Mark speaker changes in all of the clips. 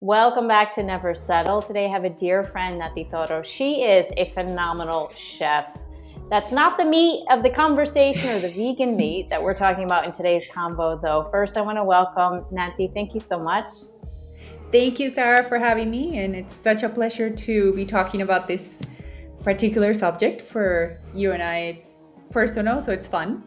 Speaker 1: Welcome back to Never Settle. Today I have a dear friend, Nathi Toro. She is a phenomenal chef. That's not the meat of the conversation or the vegan meat that we're talking about in today's convo, though. First, I want to welcome Nathi. Thank you so much.
Speaker 2: Thank you, Sarah, for having me. And it's such a pleasure to be talking about this particular subject for you and I. It's personal, so it's fun.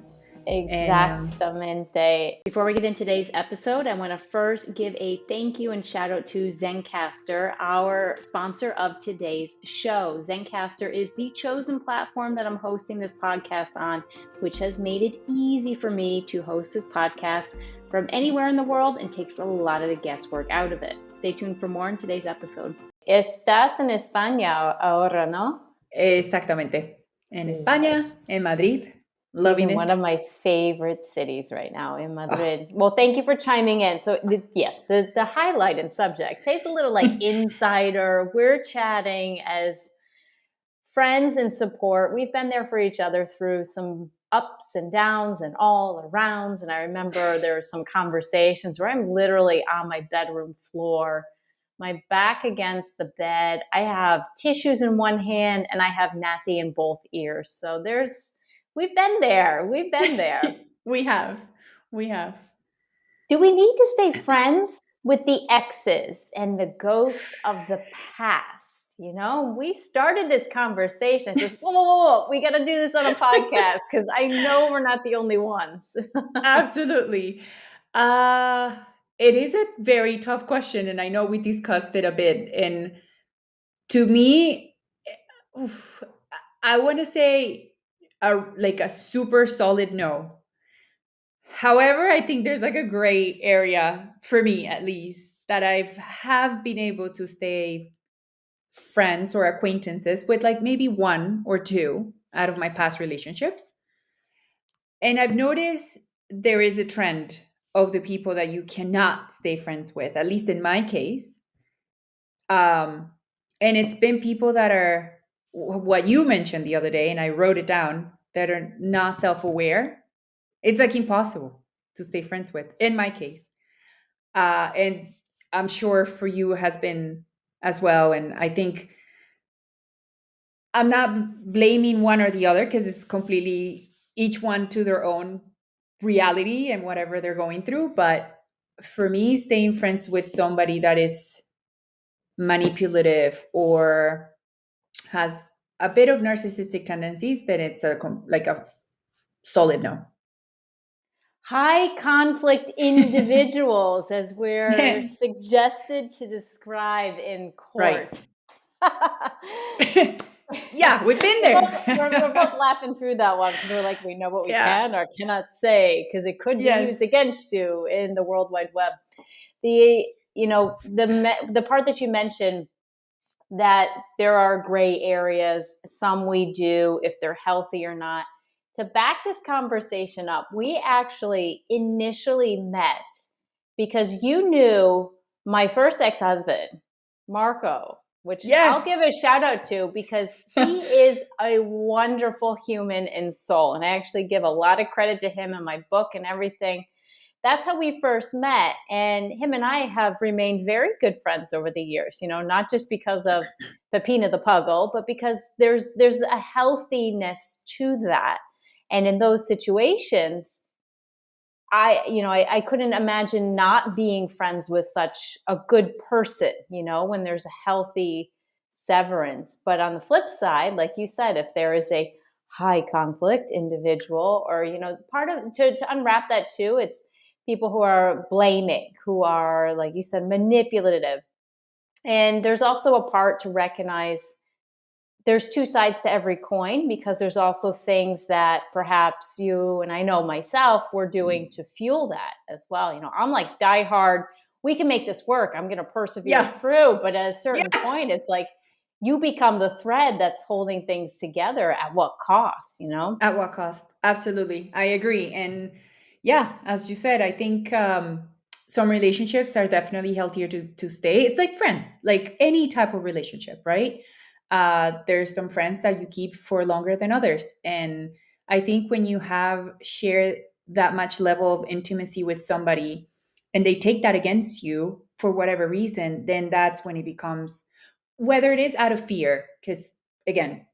Speaker 1: Exactamente. Before we get into today's episode, I want to first give a thank you and shout out to Zencastr, our sponsor of today's show. Zencastr is the chosen platform that I'm hosting this podcast on, which has made it easy for me to host this podcast from anywhere in the world and takes a lot of the guesswork out of it. Stay tuned for more in today's episode. Estás en España ahora, ¿no?
Speaker 2: Exactamente. En España, en Madrid. Loving it.
Speaker 1: One of my favorite cities right now in Madrid. Well, thank you for chiming in. So the highlight and subject takes a little like insider. We're chatting as friends and support. We've been there for each other through some ups and downs and all arounds. And I remember there were some conversations where I'm literally on my bedroom floor, my back against the bed. I have tissues in one hand and I have Nathi in both ears. So we've been there.
Speaker 2: We have.
Speaker 1: Do we need to stay friends with the exes and the ghosts of the past? You know, we started this conversation. I said, whoa. We got to do this on a podcast because I know we're not the only ones.
Speaker 2: Absolutely. It is a very tough question. And I know we discussed it a bit. And to me, I want to say, a super solid no. However, I think there's like a gray area for me, at least, that have been able to stay friends or acquaintances with like maybe one or two out of my past relationships. And I've noticed there is a trend of the people that you cannot stay friends with, at least in my case. And it's been people that are what you mentioned the other day, and I wrote it down, that are not self-aware. It's like impossible to stay friends with, in my case. And I'm sure for you has been as well. And I think I'm not blaming one or the other because it's completely each one to their own reality and whatever they're going through. But for me, staying friends with somebody that is manipulative or has a bit of narcissistic tendencies, then it's a solid no.
Speaker 1: High conflict individuals, as we're suggested to describe in court.
Speaker 2: Right. Yeah, we've been there.
Speaker 1: We're both laughing through that one because we're like, we know what we can or cannot say because it could be used against you in the World Wide Web. The part that you mentioned, that there are gray areas, some we do, if they're healthy or not. To back this conversation up, we actually initially met because you knew my first ex-husband, Marco, which I'll give a shout out to because he is a wonderful human in soul. And I actually give a lot of credit to him in my book and everything. That's how we first met. And him and I have remained very good friends over the years, you know, not just because of Pepina the Puggle, but because there's a healthiness to that. And in those situations, I couldn't imagine not being friends with such a good person, you know, when there's a healthy severance. But on the flip side, like you said, if there is a high conflict individual or, you know, part of to unwrap that too, it's people who are blaming, who are, like you said, manipulative. And there's also a part to recognize there's two sides to every coin because there's also things that perhaps you and I know myself were doing to fuel that as well. You know, I'm like diehard, we can make this work. I'm going to persevere through. But at a certain point, it's like you become the thread that's holding things together at what cost, you know?
Speaker 2: At what cost? Absolutely. I agree. And yeah, as you said, I think some relationships are definitely healthier to stay. It's like friends, like any type of relationship, right? There's some friends that you keep for longer than others. And I think when you have shared that much level of intimacy with somebody and they take that against you for whatever reason, then that's when it becomes, whether it is out of fear, because again,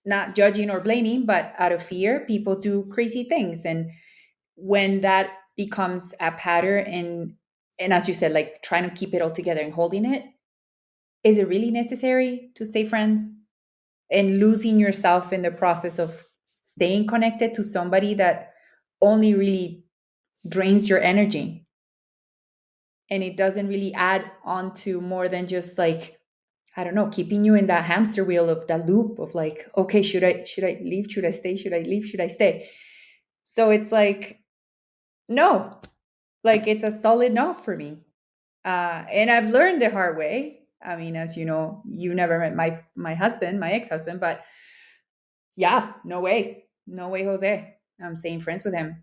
Speaker 2: not judging or blaming, but out of fear, people do crazy things. And when that becomes a pattern, and as you said, like trying to keep it all together and holding it, is it really necessary to stay friends and losing yourself in the process of staying connected to somebody that only really drains your energy? And it doesn't really add on to more than just like, I don't know, keeping you in that hamster wheel of that loop of like, okay, should I leave? Should I stay? Should I leave? Should I stay? So it's like, no, like it's a solid no for me. And I've learned the hard way. I mean, as you know, you never met my husband, my ex-husband, but yeah, no way, Jose. I'm staying friends with him.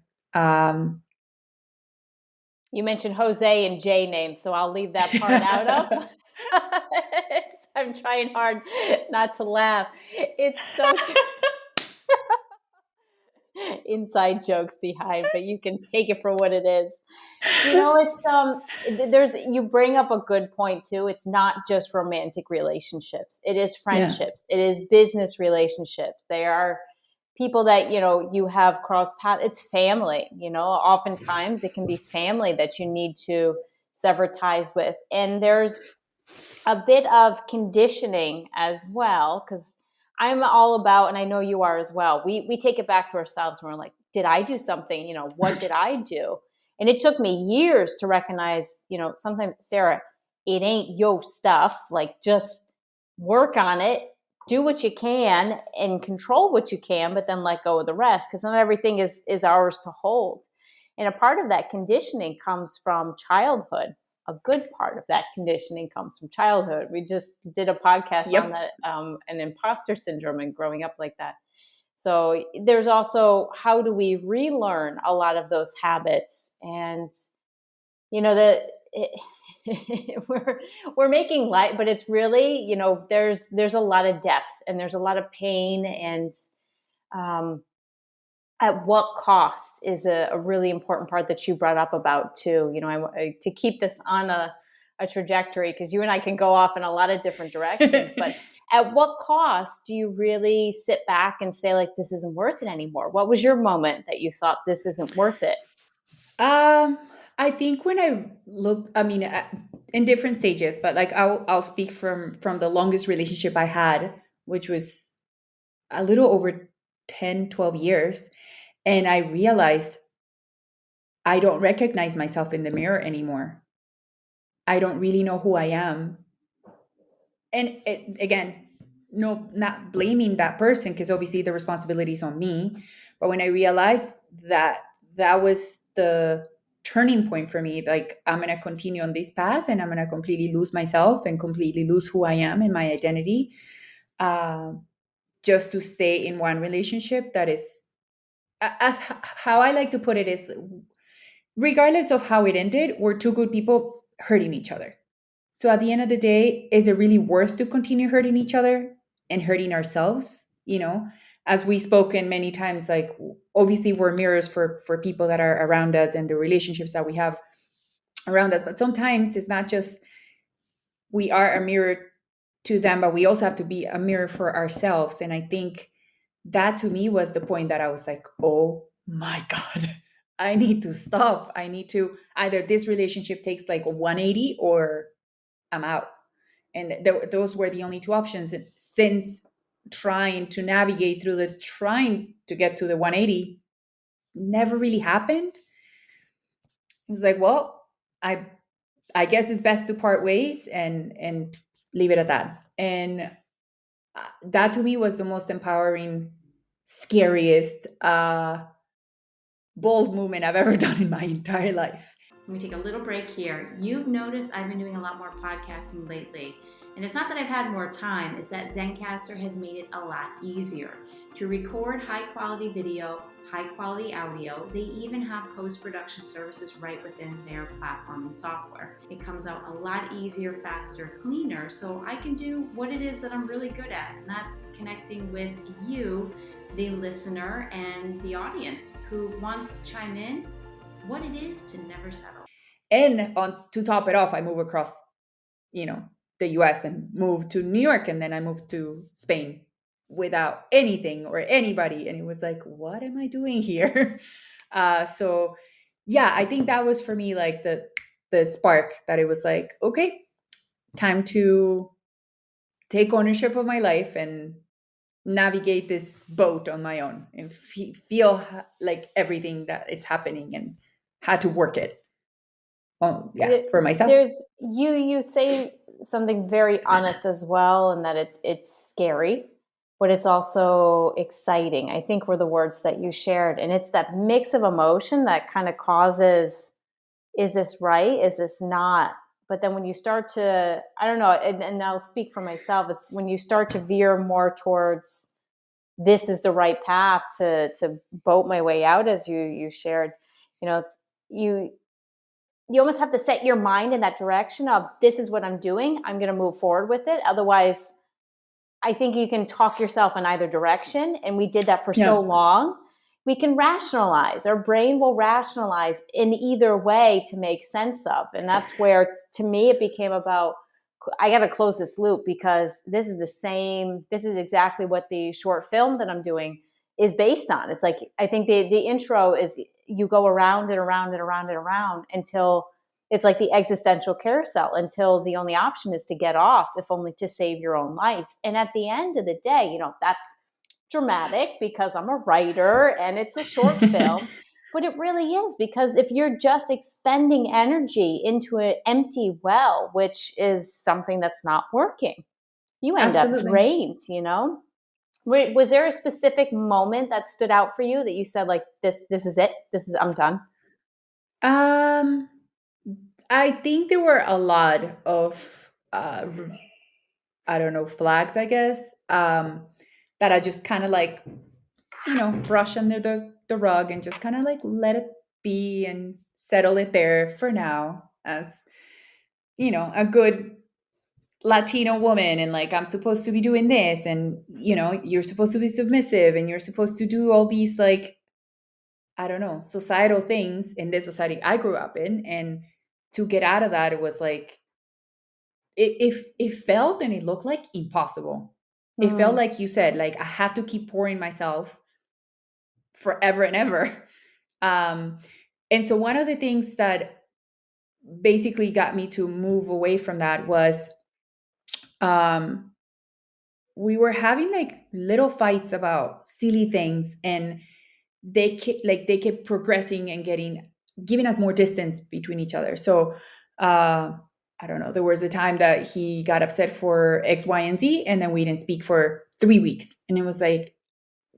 Speaker 1: You mentioned Jose and J names, so I'll leave that part out of. I'm trying hard not to laugh. It's so inside jokes behind, but you can take it for what it is. You know, it's you bring up a good point too. It's not just romantic relationships. It is friendships. Yeah. It is business relationships. They are people that, you know, you have cross paths. It's family, you know, oftentimes it can be family that you need to sever ties with. And there's a bit of conditioning as well, because I'm all about, and I know you are as well, we take it back to ourselves and we're like, did I do something? You know, what did I do? And it took me years to recognize, you know, sometimes, Sarah, it ain't your stuff. Like, just work on it, do what you can and control what you can, but then let go of the rest, because not everything is ours to hold. And a part of that conditioning comes from childhood. A good part of that conditioning comes from childhood. We just did a podcast on that, an imposter syndrome and growing up like that. So there's also, how do we relearn a lot of those habits? And, you know, we're making light, but it's really, you know, there's a lot of depth and there's a lot of pain, and at what cost is a really important part that you brought up about too. You know, I to keep this on a trajectory, because you and I can go off in a lot of different directions, but at what cost do you really sit back and say, like, this isn't worth it anymore? What was your moment that you thought this isn't worth it?
Speaker 2: I think when I look, I mean, in different stages, but like I'll speak from the longest relationship I had, which was a little over 10, 12 years. And I realized I don't recognize myself in the mirror anymore. I don't really know who I am. And again, no, not blaming that person, because obviously the responsibility is on me. But when I realized that was the turning point for me, like, I'm going to continue on this path and I'm going to completely lose myself and completely lose who I am and my identity, just to stay in one relationship that is, as how I like to put it, is regardless of how it ended, we're two good people hurting each other. So at the end of the day, is it really worth to continue hurting each other and hurting ourselves? You know, as we've spoken many times, like, obviously we're mirrors for people that are around us and the relationships that we have around us. But sometimes it's not just we are a mirror to them, but we also have to be a mirror for ourselves. And I think that to me was the point that I was like, oh my God, I need to stop. I need to, either this relationship takes like a 180 or I'm out. And those were the only two options. And since trying to navigate through trying to get to the 180 never really happened, it was like, well, I guess it's best to part ways and leave it at that. And that to me was the most empowering, scariest, bold movement I've ever done in my entire life.
Speaker 3: Let me take a little break here. You've noticed I've been doing a lot more podcasting lately. And it's not that I've had more time, it's that Zencastr has made it a lot easier to record high quality video, high quality audio. They even have post-production services right within their platform and software. It comes out a lot easier, faster, cleaner, so I can do what it is that I'm really good at, and that's connecting with you, the listener, and the audience who wants to chime in what it is to never settle.
Speaker 2: And to top it off, I moved across, the US and moved to New York, and then I moved to Spain without anything or anybody. And it was like, what am I doing here? So yeah, I think that was for me like the spark that it was like, okay, time to take ownership of my life and navigate this boat on my own and feel like everything that it's happening and how to work it for myself.
Speaker 1: There's you say something very honest as well, and that it's scary, but it's also exciting. I think were the words that you shared, and it's that mix of emotion that kind of causes, is this right? Is this not? But then when you start to, I don't know, and I'll speak for myself, it's when you start to veer more towards, this is the right path to boat my way out, as you shared, it's you almost have to set your mind in that direction of, this is what I'm doing, I'm going to move forward with it. Otherwise, I think you can talk yourself in either direction. And we did that for so long. We can rationalize. Our brain will rationalize in either way to make sense of. And that's where, to me, it became about, I got to close this loop, because this is exactly what the short film that I'm doing is based on. It's like, I think the intro is, you go around and around and around and around until it's like the existential carousel, until the only option is to get off, if only to save your own life. And at the end of the day, that's dramatic because I'm a writer and it's a short film, but it really is, because if you're just expending energy into an empty well, which is something that's not working, you end up drained, Was there a specific moment that stood out for you that you said, like, this is it, I'm done?
Speaker 2: I think there were a lot of I don't know, flags, I guess, that I just kind of like, brush under the rug and just kind of like let it be and settle it there for now, as a good Latino woman, and like, I'm supposed to be doing this, and you're supposed to be submissive, and you're supposed to do all these, like, I don't know, societal things in the society I grew up in. And to get out of that, it was like, it felt and it looked like impossible. It felt like, you said, like, I have to keep pouring myself forever and ever. And so one of the things that basically got me to move away from that was, we were having like little fights about silly things, and they kept progressing and giving us more distance between each other. So I don't know, there was a time that he got upset for X, Y, and Z, and then we didn't speak for 3 weeks. And it was like,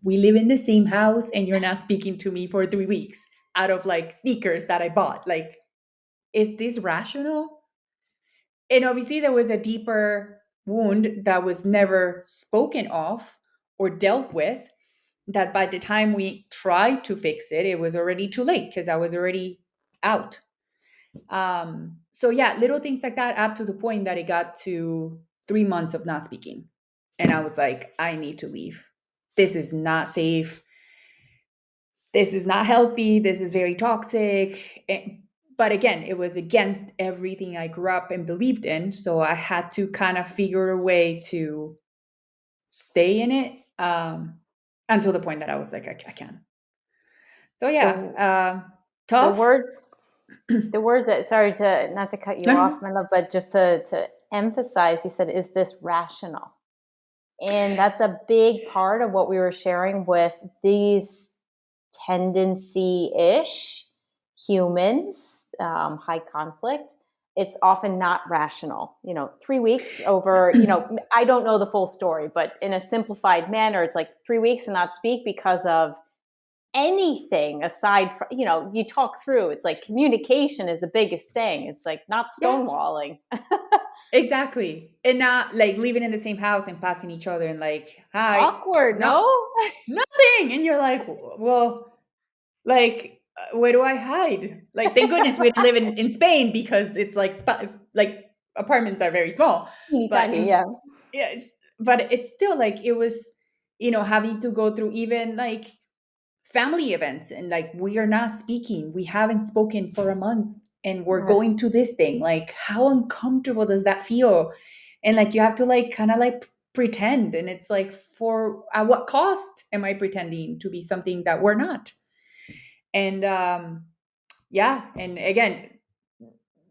Speaker 2: we live in the same house and you're not speaking to me for 3 weeks out of like sneakers that I bought. Like, is this rational? And obviously there was a deeper wound that was never spoken of or dealt with, that by the time we tried to fix it, it was already too late, because I was already out. So yeah, little things like that, up to the point that it got to 3 months of not speaking. And I was like, I need to leave. This is not safe. This is not healthy. This is very toxic. But again, it was against everything I grew up and believed in. So I had to kind of figure a way to stay in it, until the point that I was like, I can't. So yeah, tough.
Speaker 1: The words that, sorry to not to cut you off, my love, but just to emphasize, you said, is this rational? And that's a big part of what we were sharing with these tendency-ish humans, high conflict. It's often not rational. 3 weeks over, I don't know the full story, but in a simplified manner, it's like 3 weeks to not speak because of anything aside from, you talk through, it's like communication is the biggest thing. It's like not stonewalling.
Speaker 2: Exactly. And not like living in the same house and passing each other and like, hi.
Speaker 1: Awkward, no?
Speaker 2: Nothing. And you're like, well, like, where do I hide? Like, thank goodness we live in Spain, because it's like, like apartments are very small.
Speaker 1: Tiny, yeah.
Speaker 2: Yes. But it's still like, it was, having to go through even like family events, and like, we are not speaking. We haven't spoken for a month. and we're going to this thing. Like, how uncomfortable does that feel? And like, you have to like kind of like pretend. And it's like, for at what cost am I pretending to be something that we're not? And yeah. And again,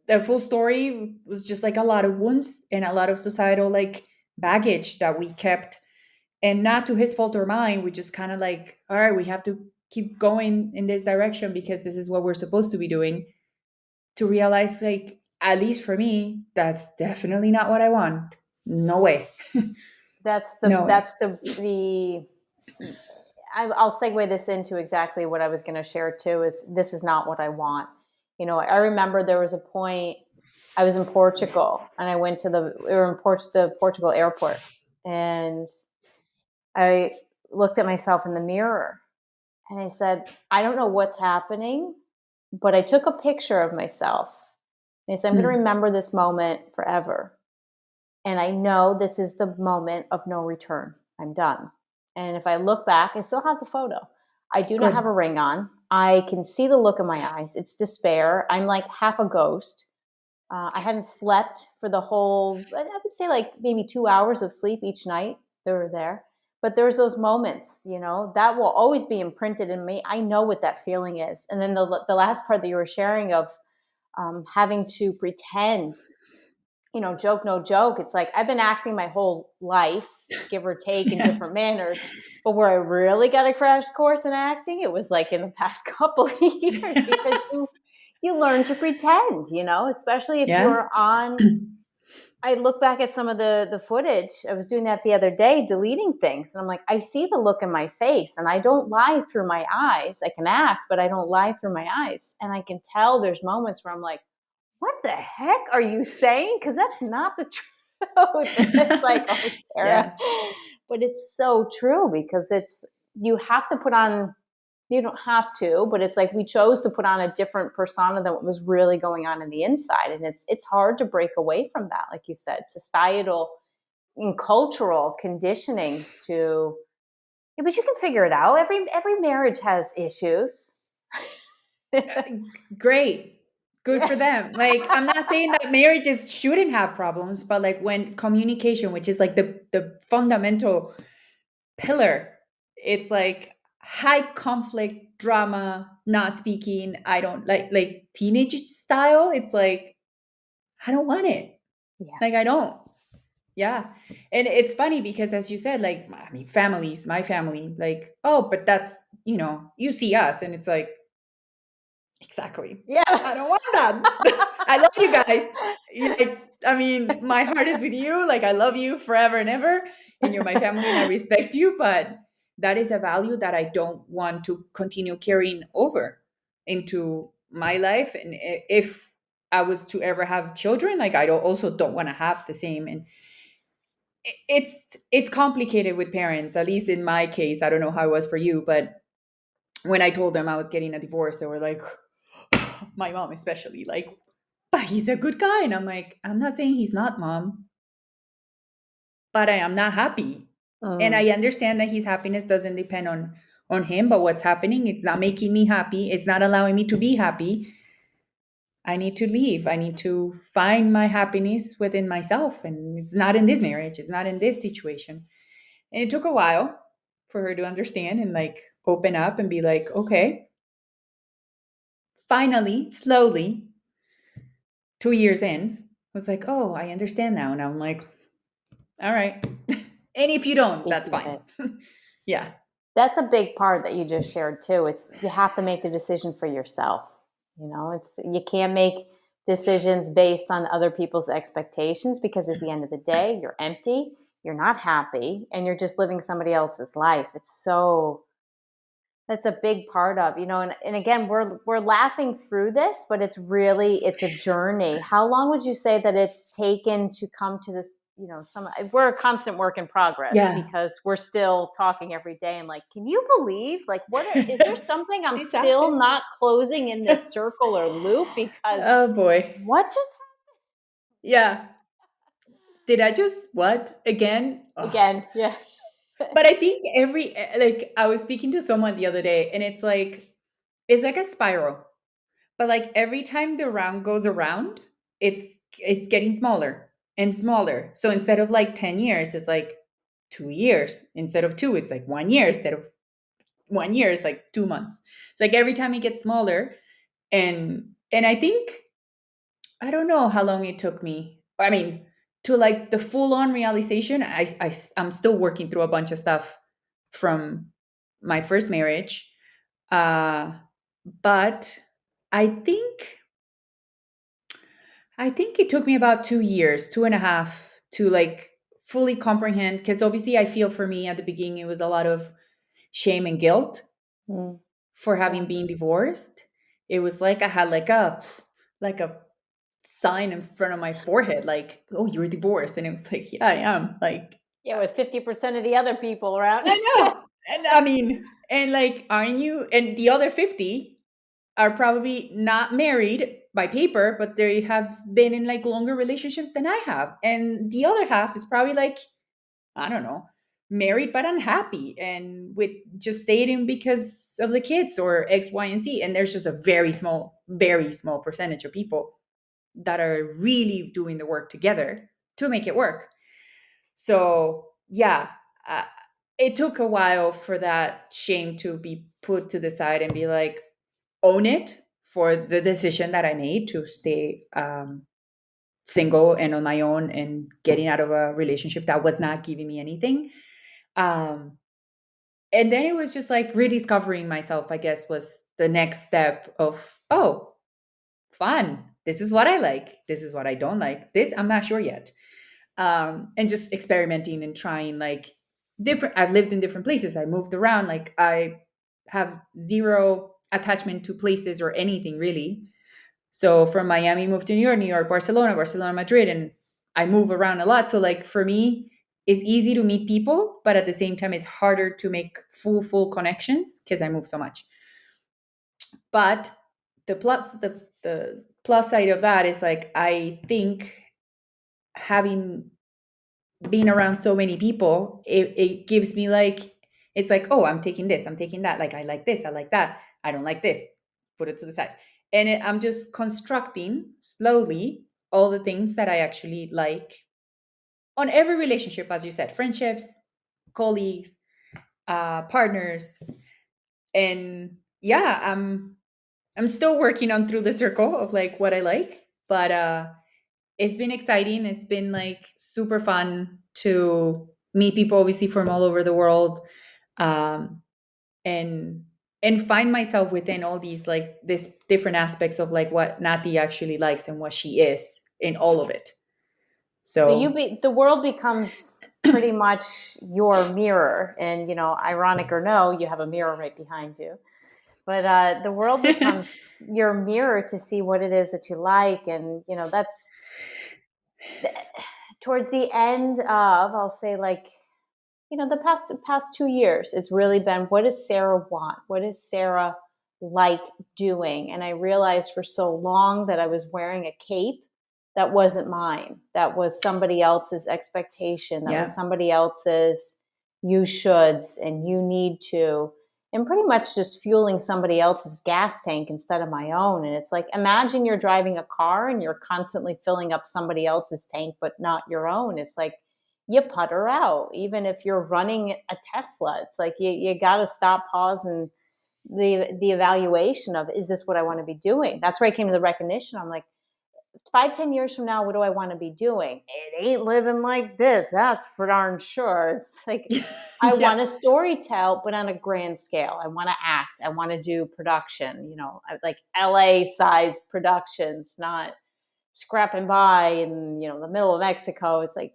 Speaker 2: the full story was just like a lot of wounds and a lot of societal like baggage that we kept, and not to his fault or mine. We just kind of like, all right, we have to keep going in this direction because this is what we're supposed to be doing, to realize, like, at least for me, that's definitely not what I want. No way. No way.
Speaker 1: I'll segue this into exactly what I was going to share too, is this is not what I want. You know, I remember there was a point I was in Portugal and I went to the Portugal airport, and I looked at myself in the mirror and I said, I don't know what's happening, but I took a picture of myself and I said, I'm going to remember this moment forever. And I know this is the moment of no return. I'm done. And if I look back, I still have the photo. I do not have a ring on. I can see the look in my eyes. It's despair. I'm like half a ghost. I hadn't slept for the whole, I would say like maybe 2 hours of sleep each night. They were there. But there's those moments, you know, that will always be imprinted in me. I know what that feeling is. And then the last part that you were sharing of having to pretend, you know, joke, no joke. It's like I've been acting my whole life, give or take, in different manners. But where I really got a crash course in acting, it was like in the past couple of years, because you learn to pretend, you know, especially if you're on. I look back at some of the footage. I was doing that the other day, deleting things. And I'm like, I see the look in my face and I don't lie through my eyes. I can act, but I don't lie through my eyes. And I can tell there's moments where I'm like, what the heck are you saying? Because that's not the truth. It's like, oh, Sarah. Yeah. But it's so true, because you have to put on, you don't have to, but it's like we chose to put on a different persona than what was really going on in the inside. And it's hard to break away from that. Like you said, societal and cultural conditionings to, yeah, but you can figure it out. Every marriage has issues.
Speaker 2: Great. Good for them. Like, I'm not saying that marriages shouldn't have problems, but like when communication, which is like the fundamental pillar, it's like high conflict, drama, not speaking. I don't like teenage style. It's like, I don't want it. Yeah. Like, I don't. Yeah. And it's funny because, as you said, like, I mean, families, my family, like, oh, but that's, you know, you see us and it's like, exactly.
Speaker 1: Yeah.
Speaker 2: I don't want that. I love you guys. Like, I mean, my heart is with you. Like, I love you forever and ever. And you're my family and I respect you. But that is a value that I don't want to continue carrying over into my life. And if I was to ever have children, like, I also don't want to have the same. And it's complicated with parents, at least in my case. I don't know how it was for you, but when I told them I was getting a divorce, they were like, my mom especially, like, but he's a good guy. And I'm like, I'm not saying he's not, Mom, but I am not happy. And I understand that his happiness doesn't depend on him, but what's happening, it's not making me happy. It's not allowing me to be happy. I need to leave. I need to find my happiness within myself. And it's not in this marriage. It's not in this situation. And it took a while for her to understand and like open up and be like, okay. Finally, slowly, 2 years in, was like, oh, I understand now. And I'm like, all right. And if you don't, that's fine. Yeah.
Speaker 1: That's a big part that you just shared too. It's, you have to make the decision for yourself. You know, you can't make decisions based on other people's expectations, because at the end of the day, you're empty, you're not happy, and you're just living somebody else's life. That's a big part of, you know, and again, we're laughing through this, but it's a journey. How long would you say that it's taken to come to this, you know, we're a constant work in progress, because we're still talking every day and like, can you believe, like, is there something I'm still not closing in this circle or loop? Because,
Speaker 2: oh boy,
Speaker 1: what just happened?
Speaker 2: Yeah. Did I just, what? Again?
Speaker 1: Again, yeah.
Speaker 2: But I think I was speaking to someone the other day and it's like a spiral. But like every time the round goes around, it's getting smaller and smaller. So instead of like 10 years, it's like 2 years. Instead of two, it's like 1 year. Instead of 1 year, it's like 2 months. It's like every time it gets smaller. And I think, I don't know how long it took me. I mean, to like the full on realization, I'm still working through a bunch of stuff from my first marriage. Uh, but I think it took me about 2 years, 2.5, to like fully comprehend. Because obviously, I feel for me at the beginning, it was a lot of shame and guilt
Speaker 1: Mm.
Speaker 2: for having been divorced. It was like I had like a sign in front of my forehead, like, "Oh, you're divorced," and it was like, "Yeah, I am." Like,
Speaker 1: Yeah, with 50% of the other people around.
Speaker 2: I know, and I mean, and like, aren't you? And the other 50 are probably not married by paper, but they have been in like longer relationships than I have. And the other half is probably like, I don't know, married but unhappy and with just dating because of the kids or X, Y, and Z. And there's just a very small percentage of people that are really doing the work together to make it work. So, yeah, uh, it took a while for that shame to be put to the side and be like, own it for the decision that I made to stay single and on my own and getting out of a relationship that was not giving me anything. Um, and then it was just like rediscovering myself, I guess, was the next step of, oh, fun. This is what I like. This is what I don't like. This, I'm not sure yet. And just experimenting and trying like different. I've lived in different places. I moved around. Like I have zero attachment to places or anything really. So from Miami, moved to New York, Barcelona, Madrid, and I move around a lot. So like for me, it's easy to meet people, but at the same time, it's harder to make full connections because I move so much. But the plus side of that is like I think having been around so many people, it gives me like, it's like, oh, I'm taking this, I'm taking that. Like I like this, I like that. I don't like this. Put it to the side. And I'm just constructing slowly all the things that I actually like on every relationship, as you said, friendships, colleagues, partners, and yeah, I'm still working on through the circle of like what I like, but it's been exciting. It's been like super fun to meet people, obviously from all over the world, um, and find myself within all these like this different aspects of like what Nathi actually likes and what she is in all of it.
Speaker 1: So
Speaker 2: So
Speaker 1: the world becomes pretty much your mirror, and ironic or no, you have a mirror right behind you. But the world becomes your mirror to see what it is that you like, and that's towards the end of, I'll say, like, the past 2 years, it's really been, what does Sarah want? What does Sarah like doing? And I realized for so long that I was wearing a cape that wasn't mine. That was somebody else's expectation. That was somebody else's you shoulds and you need to, and pretty much just fueling somebody else's gas tank instead of my own. And it's like, imagine you're driving a car and you're constantly filling up somebody else's tank, but not your own. It's like, you putter out. Even if you're running a Tesla, it's like you got to stop, pause, and the evaluation of, is this what I want to be doing? That's where I came to the recognition. I'm like, 5-10 years from now, what do I want to be doing? It ain't living like this, that's for darn sure. It's like, I want to story tell, but on a grand scale. I want to act, I want to do production, like LA size productions, not scrapping by in the middle of Mexico. It's like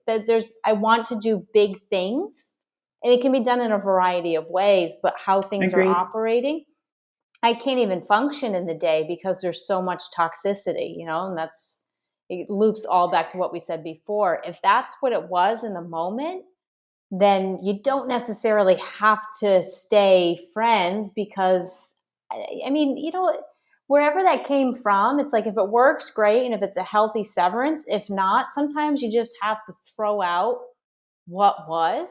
Speaker 1: I want to do big things, and it can be done in a variety of ways, but how things are operating, I can't even function in the day because there's so much toxicity, and it loops all back to what we said before. If that's what it was in the moment, then you don't necessarily have to stay friends, because I mean, wherever that came from, it's like, if it works, great. And if it's a healthy severance, if not, sometimes you just have to throw out what was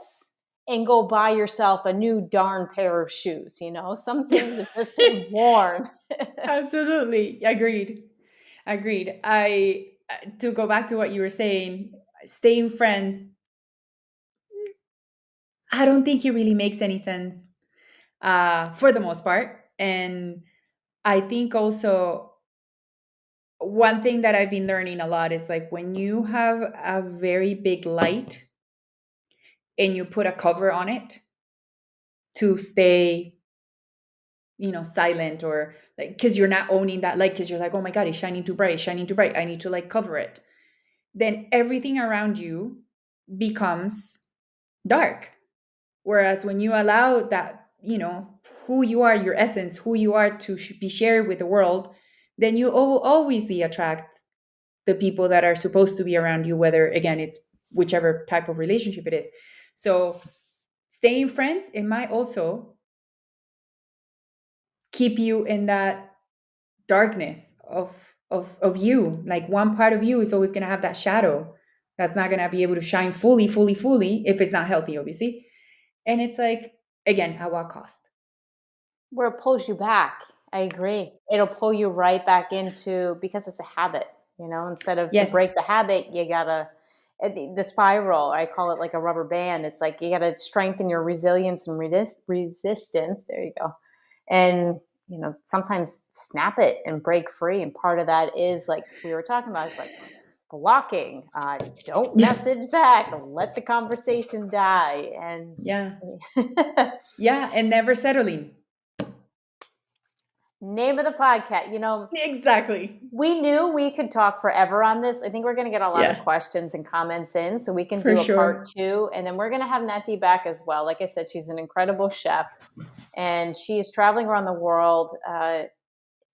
Speaker 1: and go buy yourself a new darn pair of shoes. Some things have just been worn.
Speaker 2: Absolutely. Agreed. To go back to what you were saying, staying friends, I don't think it really makes any sense for the most part. And I think also one thing that I've been learning a lot is like when you have a very big light and you put a cover on it to stay, silent, or like, because you're not owning that light, because you're like, oh my God, it's shining too bright, I need to like cover it. Then everything around you becomes dark. Whereas when you allow that, who you are, your essence, who you are to be shared with the world, then you always attract the people that are supposed to be around you, whether, again, it's whichever type of relationship it is. So staying friends, it might also keep you in that darkness of you. Like one part of you is always going to have that shadow that's not going to be able to shine fully if it's not healthy, obviously. And it's like, again, at what cost?
Speaker 1: Where it pulls you back. I agree. It'll pull you right back into, because it's a habit, instead of to break the habit, you gotta, the spiral, I call it like a rubber band. It's like, you gotta strengthen your resilience and resistance. There you go. And, sometimes snap it and break free. And part of that is like we were talking about, is like blocking, don't message back, let the conversation die. And
Speaker 2: and never settling.
Speaker 1: Name of the podcast,
Speaker 2: Exactly.
Speaker 1: We knew we could talk forever on this. I think we're going to get a lot of questions and comments in, so we can do a part 2. And then we're going to have Nathi back as well. Like I said, she's an incredible chef, and she's traveling around the world,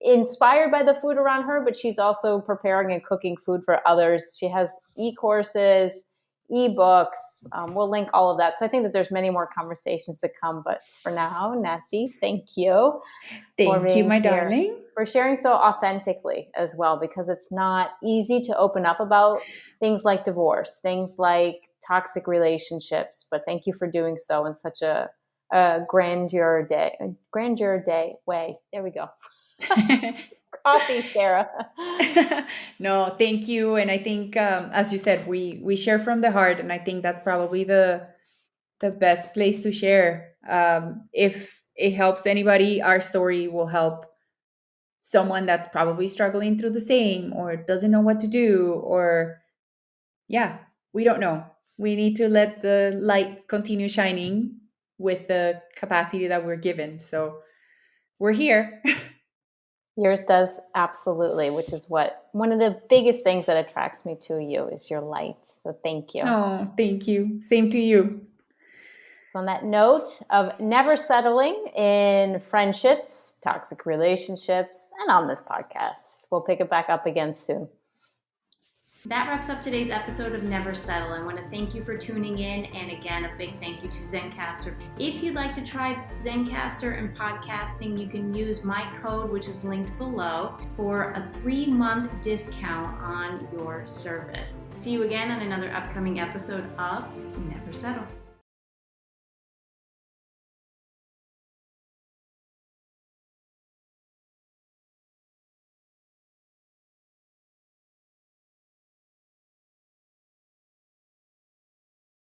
Speaker 1: inspired by the food around her, but she's also preparing and cooking food for others. She has e-courses, e-books. We'll link all of that. So I think that there's many more conversations to come. But for now, Nathi, thank you.
Speaker 2: Thank you, my darling.
Speaker 1: For sharing so authentically as well, because it's not easy to open up about things like divorce, things like toxic relationships. But thank you for doing so in such a grandeur day way. There we go. Coffee, Sarah.
Speaker 2: No, thank you. And I think, as you said, we share from the heart, and I think that's probably the best place to share. If it helps anybody, our story will help someone that's probably struggling through the same, or doesn't know what to do, or we don't know. We need to let the light continue shining with the capacity that we're given. So we're here.
Speaker 1: Yours does, absolutely, which is one of the biggest things that attracts me to you is your light. So thank you.
Speaker 2: Oh, thank you. Same to you.
Speaker 1: On that note of never settling in friendships, toxic relationships, and on this podcast, we'll pick it back up again soon.
Speaker 3: That wraps up today's episode of Never Settle. I want to thank you for tuning in, and again, a big thank you to Zencastr. If you'd like to try Zencastr and podcasting, you can use my code, which is linked below, for a 3-month discount on your service. See you again on another upcoming episode of Never Settle.